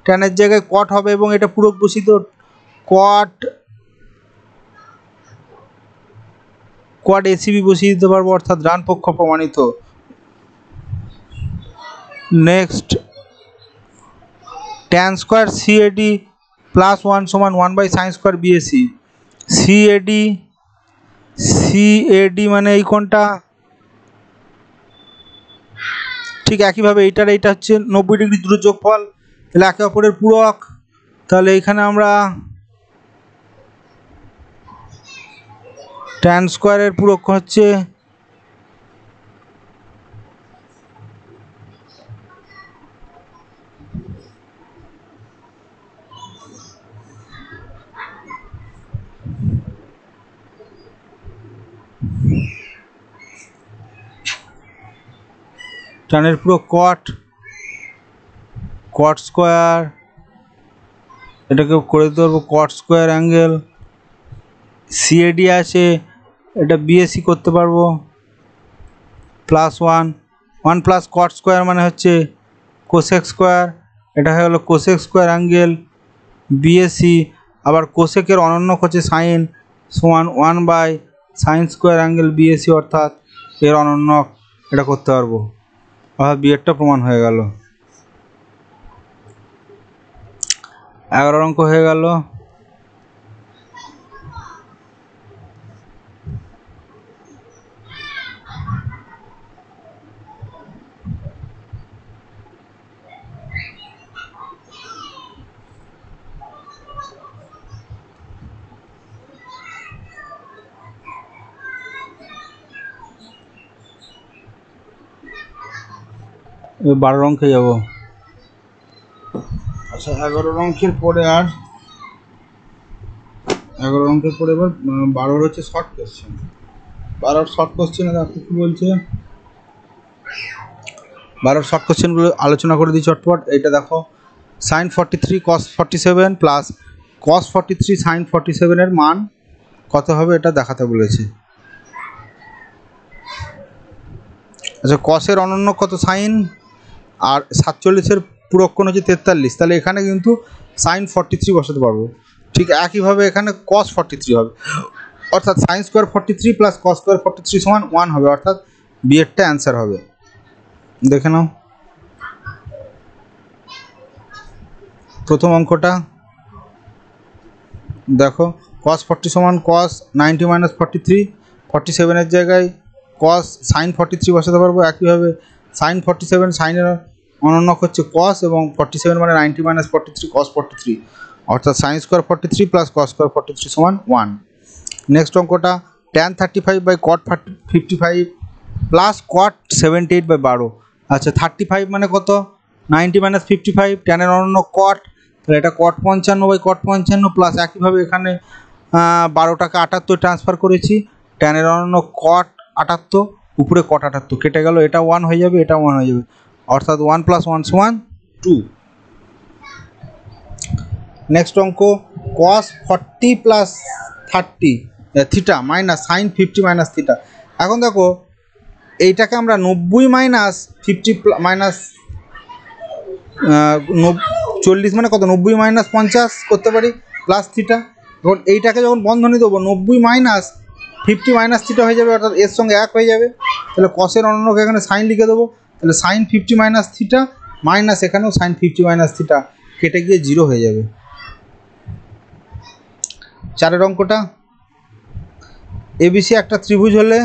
ট্যানের জায়গায় কট হবে এবং এটা পূরক বসিত, কট এসিবি বসিয়ে দিতে পারবো, অর্থাৎ ডান পক্ষ প্রমাণিত। Next tan square CAD plus 1 সমান 1/sin² বিএসি। সিএডি মানে এই কোণটা, ঠিক একইভাবে এইটার এইটা হচ্ছে 90 ডিগ্রি দূরের যোগফল, তাহলে একে অপরের পূরক। তাহলে এখানে আমরা ট্যান স্কোয়ারের পূরক হচ্ছে ট্যানের পূরক কট স্কোয়ার, এটাকে করে দিতে পারবো কট স্কোয়ার অ্যাঙ্গেল। সিএডি আছে, এটা বিএসি করতে পারবো প্লাস 1 প্লাস কট স্কোয়ার মানে হচ্ছে কোসেক স্কোয়ার, এটা হয়ে গেলো কোসেক স্কোয়ার অ্যাঙ্গেল বিএসি। আবার কোসেকের অনন্যক হচ্ছে সাইন সমান 1/sin² অ্যাঙ্গেল বিএসি, অর্থাৎ এর অনন্যক এটা করতে পারবো, অর্থাৎ বিয়েরটা প্রমাণ হয়ে গেল। 11 অঙ্ক হয়ে গেল। এবার 12 অঙ্কে যাব। আচ্ছা 11 অঙ্কের পরে আর 11 অঙ্কের পরে এবার 12 হচ্ছে শর্ট কোশ্চেন। 12 শর্ট কোশ্চেনে দেখো কি বলছে, 12 শর্ট কোশ্চেনগুলো আলোচনা করে দিই চটপট। এটা দেখো sin 43 cos 47 plus cos 43 sin 47 এর মান কত হবে এটা দেখাতে বলেছে। আচ্ছা কসের অনন্য কত সাইন, আর 47-এর পূরক কোণ হচ্ছে 43, তাহলে এখানে কিন্তু sin 43 বসাতে পারবো। ঠিক একইভাবে এখানে cos 43 হবে, অর্থাৎ sin² 43 প্লাস cos² 43 সমান 1 হবে, অর্থাৎ বিয়েরটা অ্যান্সার হবে। দেখে নাও প্রথম অঙ্কটা, দেখো cos 40 সমান cos 90 মাইনাস 43, 47-এর জায়গায় cos sin 43 বসাতে পারবো। একইভাবে sin 47 সাইনের অনন্যক হচ্ছে cos এবং 47 মানে 90 মাইনাস 43 cos 43, অর্থাৎ sin² 43 প্লাস cos² 43 সমান 1। নেক্সট অঙ্কটা tan 35 cot 55 প্লাস cot 78/12। আচ্ছা 35 মানে কত, 90 মাইনাস 55, ট্যানের অনন্য cot, তাহলে এটা cot 55/cot 55 প্লাস একইভাবে এখানে 12টাকে 78 ট্রান্সফার করেছি, ট্যানের অনন্য cot 78 উপরে cot 78 কেটে গেল, এটা 1 হয়ে যাবে, এটা 1 হয়ে যাবে, অর্থাৎ 1 + 1 = 2। নেক্সট অঙ্ক cos 40 plus 30 theta minus sin 50 minus theta. এখন দেখো এইটাকে আমরা 90 মাইনাস 50 মাইনাস 40 মানে কত, 90 মাইনাস 50 করতে পারি প্লাস থিটা। এখন এইটাকে যখন বন্ধনী দেবো 90 মাইনাস 50 মাইনাস থিটা হয়ে যাবে, অর্থাৎ এর সঙ্গে 1 হয়ে যাবে। তাহলে কসের অনন্যকে এখানে সাইন লিখে দেবো, তাহলে sin 50 মাইনাস থিটা মাইনাস এখানেও sin 50 মাইনাস থিটা কেটে গিয়ে 0 হয়ে যাবে। 4 অঙ্কটা ABC একটা ত্রিভুজ হলে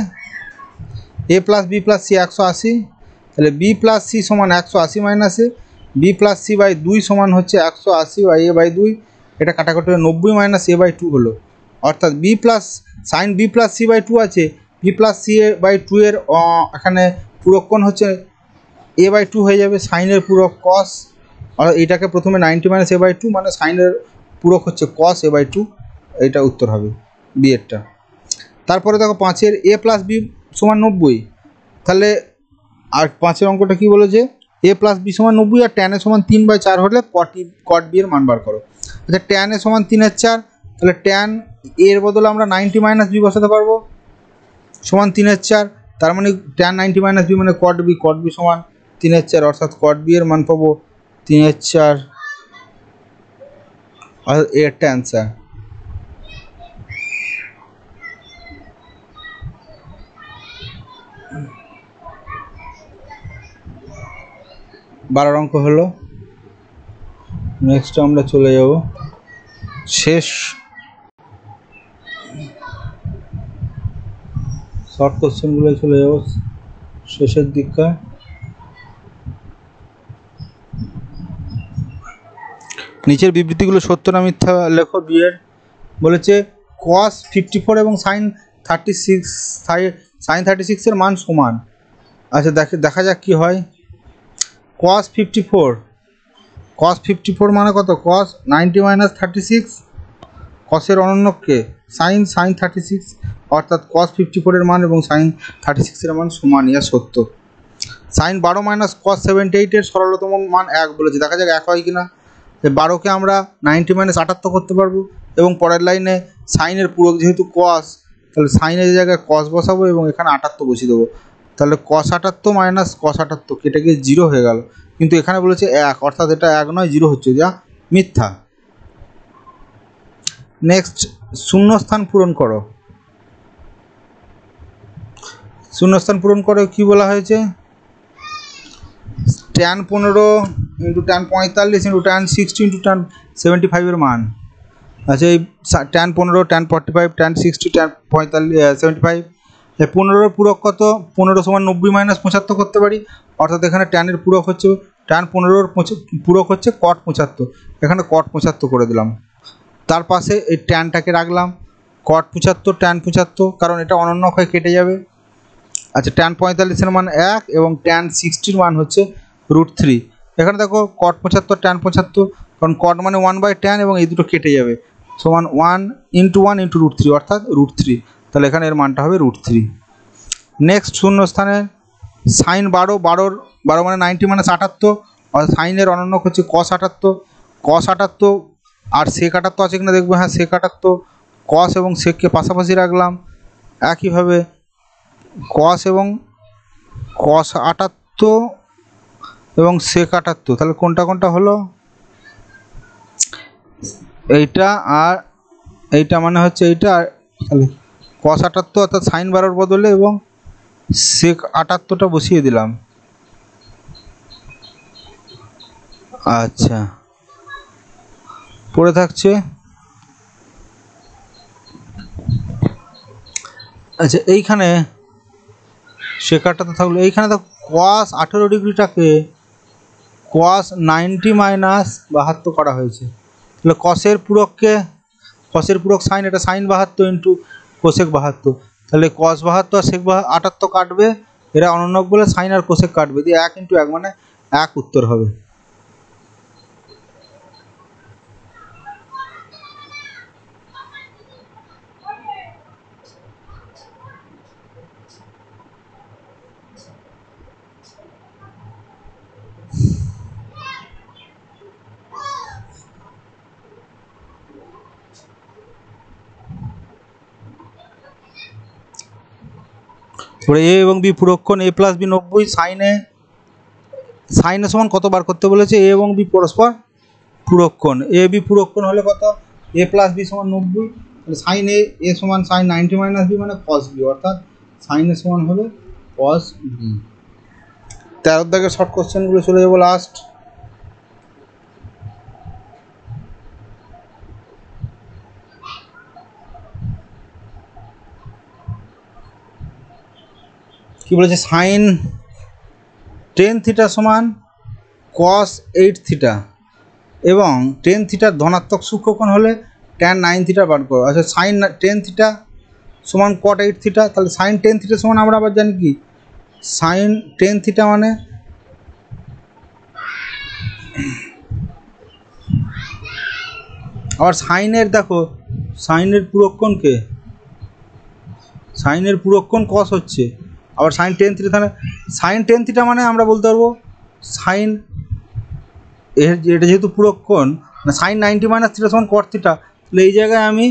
A plus B plus C 180, তাহলে B প্লাস C সমান 180 minus A, B plus C/2 সমান হচ্ছে 180/A/2, এটা কাটাকুটি 90 মাইনাস A/2 হলো, অর্থাৎ B plus sign B plus C/2 আছে, B প্লাস C/2 এর এখানে পূরক কোণ হচ্ছে A/2 হয়ে যাবে, সাইনের পূরক cos, আর এটাকে প্রথমে 90 মাইনাস A/2 মানে সাইনের পূরক হচ্ছে cos A/2, এইটা উত্তর হবে বি এরটা। তারপরে দেখো 5-এর A প্লাস B সমান 90, তাহলে আর 5-এর অঙ্কটা কি বলেছে, a প্লাস বি সমান 90 আর tan a সমান 3/4 হলে cot b এর মান বার করো। আচ্ছা tan a সমান 3/4, তাহলে tan a এর বদলে আমরা 90 মাইনাস বি বসাতে পারবো সমান 3/4, তার মানে tan 90 মাইনাস বি মানে cot b সমান 3/4, অর্থাৎ cot b এর মান পাবো 3/4, আর এরটা অ্যান্সার। বারোর অঙ্ক হলো। নেক্সট আমরা চলে যাব শেষ শর্ট কোশ্চেনগুলো, চলে যাব শেষের দিককার। নিচের বিবৃতিগুলো সত্য না মিথ্যা লেখো। বিয়ের বলেছে cos 54 এবং sin 36 এর মান সমান। আচ্ছা দেখা যাক কি হয়। cos 54 মানে কত, cos 90 মাইনাস 36, cos-এর অনন্যকে sin 36, অর্থাৎ cos 54 এর মান এবং sin 36 এর মান সমান, ইয়া সত্য। sin 12 মাইনাস cos 78 এর সরলতম মান 1 বলেছে, দেখা যাক 1 হয় কিনা। 12কে আমরা 90 মাইনাস 78 করতে পারবো, এবং পরের লাইনে সাইনের পূরক যেহেতু cos, তাহলে সাইনের জায়গায় cos বসাবো এবং এখানে 78 বসিয়ে দেবো। তাহলে cos 78 মাইনাস cos 78 কেটে গিয়ে 0 হয়ে গেল, কিন্তু এখানে বলেছে 1, অর্থাৎ এটা 1 নয় 0 হচ্ছে, যা মিথ্যা। নেক্সট শূন্যস্থান পূরণ করো। শূন্যস্থান পূরণ করে কি বলা হয়েছে, tan 15 into tan 45 into tan 60 into tan 75 এর মান। আচ্ছা এই tan 15, tan 45, tan 60, tan 75, 15-এর পূরক কত, 15 সমান 90 মাইনাস 75 করতে পারি, অর্থাৎ এখানে tan-এর পূরক হচ্ছে, tan 15-এর পূরক হচ্ছে cot 75, এখানে cot 75 করে দিলাম। তার পাশে এই tan-টাকে রাখলাম, cot 75 tan 75, কারণ এটা অনন্য হয়ে কেটে যাবে। আচ্ছা tan 45-এর মান 1 এবং tan 60-র মান হচ্ছে √3। এখানে দেখো cot 75 tan 75, কারণ cot মানে 1/tan এবং এই দুটো কেটে যাবে, সমান 1 ইন্টু 1 ইন্টু √3, অর্থাৎ √3, তাহলে এখানে এর মানটা হবে √3। নেক্সট শূন্যস্থানে sin 12 মানে 90 মানে 78, আর সাইনের অনন্যক হচ্ছে cos 78 আর sec 78 আছে কিনা দেখবো, হ্যাঁ sec 78, cos এবং secকে পাশাপাশি রাখলাম। একইভাবে cos 78 এবং sec 78, তাহলে কোনটা হলো, এইটা আর এইটা মানে হচ্ছে এইটা, আর তাহলে cos 78 অর্থাৎ sin 12 বদলে এবং sec 78টা বসিয়ে দিলাম। আচ্ছা পড়ে থাকছে, আচ্ছা এইখানে sec 78 থাকলো, এইখানে তো cos 18 ডিগ্রিটাকে cos 90 মাইনাস 72 করা হয়েছে, তাহলে cos-এর পূরক sin, এটা sin 72 ইন্টু cosec 72, তাহলে cos 72 আর sec 78 কাটবে, এরা অনন্যক বলে sin আর cosec কাটবে, দিয়ে 1 ইন্টু 1 মানে 1 উত্তর হবে। এ এবং বি পূরকক্ষণ, a প্লাস বি 90, সাইনে সমান কতবার করতে বলেছে, এ এবং বি পরস্পর পূরকক্ষণ, এ বি পূরকক্ষণ হলে কত, a প্লাস বি সমান 90, তাহলে সাইন এ সমান সাইন 90 মাইনাস বি মানে cos বি, অর্থাৎ সাইন এ সমান হবে cos বি। 13 দাগের শর্ট কোশ্চেনগুলো চলে যাবো লাস্ট। কি বলেছে, সাইন 10 থিটা সমান cos 8 থিটা এবং 10 থিটার ধনাত্মক সূক্ষ্মকোণ হলে tan 9 থিটা বার করো। আচ্ছা সাইন 10 থিটা সমান cot 8 থিটা, তাহলে সাইন 10 থিটা সমান আমরা আবার জানি কি, সাইন 10 থিটা মানে আবার সাইনের, দেখো সাইনের পূরকক্ষণকে, সাইনের পূরকক্ষণ cos হচ্ছে, আবার সাইন টেন থিটা, তাহলে সাইন টেন থিটা মানে আমরা বলতে পারবো সাইন, এটা যেহেতু পুরো কোণ, মানে সাইন 90 মাইনাস থিটা সমান কট থিটা, তাহলে এই জায়গায় আমি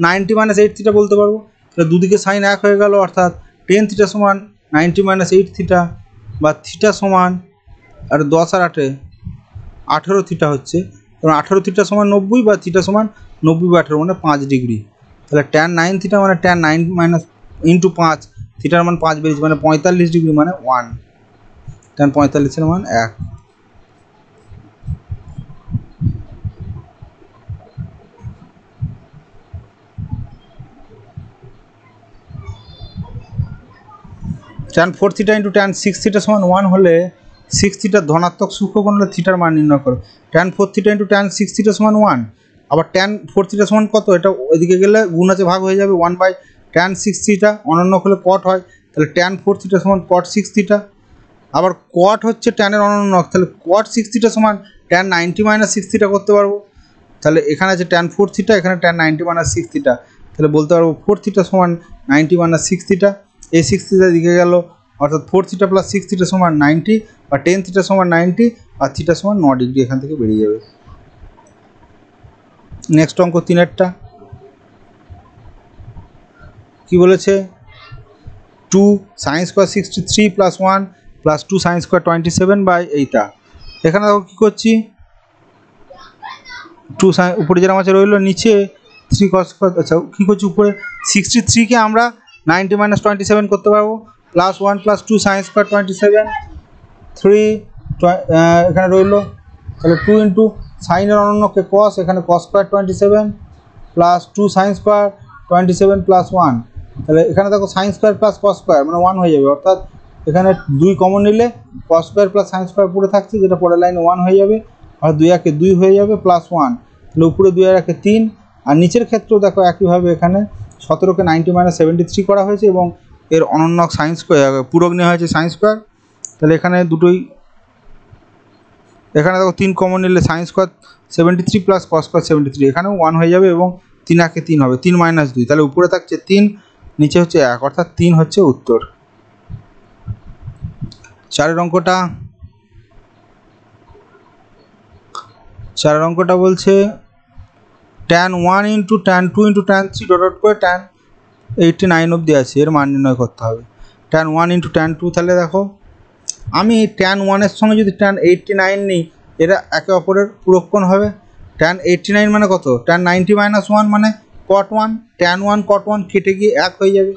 90 মাইনাস 8 থিটা বলতে পারবো। তাহলে দুদিকে সাইন এক হয়ে গেল, অর্থাৎ টেন থিটা সমান 90 মাইনাস 8 থিটা, বা থিটা সমান, আর 10 আর 8 18 থিটা হচ্ছে, এবং 18 থিটা সমান 90, বা থিটা সমান 90 বা 18 মানে 5 ডিগ্রি। তাহলে ট্যান 9 থিটা মানে ট্যান 9 মাইনাস ইন্টু 5, থিটার মান 5 বেরিয়েছে, মানে 45 ডিগ্রি মানে 1, ট্যান 45-এর মান 1। Tan 4 theta into tan 6 theta সমান 1 হলে 6 থিটার ধনাত্মক সূক্ষ্মকোণ হলে থিটার মান নির্ণয় করো। Tan 4 theta into tan 6 theta সমান 1, আবার ট্যান 4 থিটা সমান কত, এটা ওইদিকে গেলে গুণ আছে ভাগ হয়ে যাবে, 1 বাই ট্যান 6 থিটা, অনন্যক হলে কট হয়, তাহলে ট্যান 4 থিটা সমান কট 6 থিটা। আবার কট হচ্ছে ট্যানের অনন্যক, তাহলে কট 6 থিটা সমান ট্যান 90 মাইনাস 6 থিটা করতে পারবো। তাহলে এখানে আছে ট্যান 4 থিটা, এখানে ট্যান 90 মাইনাস 6 থিটা, তাহলে বলতে পারবো 4 থিটা সমান 90 মাইনাস 6 থিটা, এই 6 থিটা দিকে গেল, অর্থাৎ 4 থিটা প্লাস 6 থিটা সমান 90, বা 10 থিটা সমান 90, আর থিটা সমান 9 ডিগ্রি এখান থেকে বেরিয়ে যাবে। নেক্সট অঙ্ক 3-এরটা কি বলেছে, 2 sine square 63 plus 1 plus 2 sine square 27 by এইটা। এখানে দেখো কী করছি, 2 সাইন উপরে যেরকম আছে রইলো, নিচে 3 কস স্কোয়ার, আচ্ছা কী করছি, উপরে 63কে আমরা 90 মাইনাস 27 করতে পারবো, প্লাস 1 প্লাস 2 সাইন স্কোয়ার 27, 3 এখানে রইলো, তাহলে 2 ইন্টু সাইনের অনন্যকে কস, এখানে cos square 27 plus 2 sine square 27 plus 1, তাহলে এখানে দেখো sine square plus cos square মানে 1 হয়ে যাবে, অর্থাৎ এখানে 2 কমন নিলে cos square plus sine square পুরো থাকছে, যেটা পরের লাইনে 1 হয়ে যাবে, আর 2 একে 2 হয়ে যাবে প্লাস 1, তাহলে উপরে 2 আর একে 3, আর নিচের ক্ষেত্রেও দেখো একইভাবে এখানে 17কে 90 মাইনাস 73 করা হয়েছে, এবং এর অনন্যক সাইন স্কোয়ার পূরক নেওয়া হয়েছে সাইন স্কোয়ার, তাহলে এখানে দুটোই, এখানে দেখো 3 কমন নিলে sine square 73 plus cos square 73, এখানেও 1 হয়ে যাবে, এবং 3 একে 3 হবে, 3 মাইনাস 2, তাহলে উপরে থাকছে 3, নিচে হচ্ছে 1, অর্থাৎ 3 হচ্ছে উত্তর। 4-এর অঙ্কটা বলছে tan 1 into tan 2 into tan 3 dot করে ট্যান 89 অবধি আছে, এর মান নির্ণয় করতে হবে। ট্যান 1 ইন্টু ট্যান 2, তাহলে দেখো আমি ট্যান 1-এর সঙ্গে যদি ট্যান 89 নিই, এরা একে অপরের পূরককোণ হবে। ট্যান 89 মানে কত, ট্যান 90 মাইনাস 1 মানে কট 1, ট্যান 1 কট 1 কেটে গিয়ে 1 হয়ে যাবে।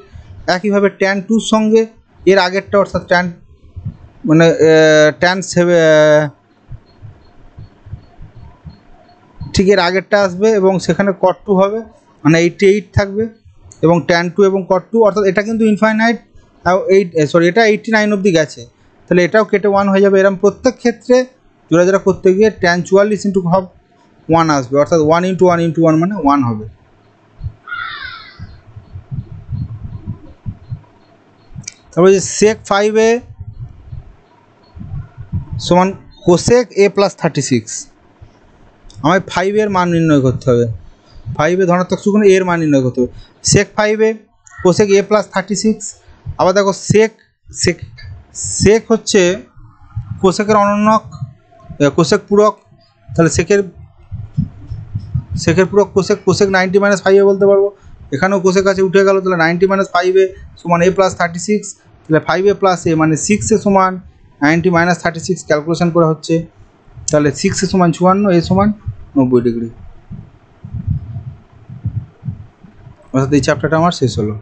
একইভাবে ট্যান 2-র সঙ্গে এর আগেরটা, অর্থাৎ ট্যান মানে ট্যান 7 ঠিক এর আগেরটা আসবে, এবং সেখানে কট 2 হবে, মানে 88 থাকবে, এবং ট্যান 2 এবং কট 2, অর্থাৎ এটা কিন্তু ইনফাইনাইট, এটা 89 অবধি গেছে, তাহলে এটাও কেটে 1 হয়ে যাবে। এরকম প্রত্যেক ক্ষেত্রে জোড়া করতে গিয়ে ট্যান 44 ইন্টু 1 আসবে, অর্থাৎ 1 ইন্টু 1 ইন্টু 1 মানে 1 হবে। তারপরে যে সেক 5a সমান কোসেক a প্লাস 36, আমায় 5 এর মান নির্ণয় করতে হবে, 5 এ ধনাত্মক সূক্ষ্ম এর মান নির্ণয় করতে হবে। সেক 5 এ কোসেক a প্লাস 36, আবার দেখো সেক হচ্ছে কোসেকের অনন্যক, কোসেক পূরক, তাহলে সেকের পূরক কোসেক 90 মাইনাস 5 বলতে পারবো, এখানেও কোসেক আছে উঠে গেল, তাহলে 90 মাইনাস 5 সমান a প্লাস 36, তাহলে 5 a প্লাস a মানে 6 সমান 90 মাইনাস 36 ক্যালকুলেশন করা হচ্ছে, তাহলে 6 সমান 54, a সমান 90 ডিগ্রি। অর্থাৎ এই চ্যাপ্টারটা আমার শেষ হলো।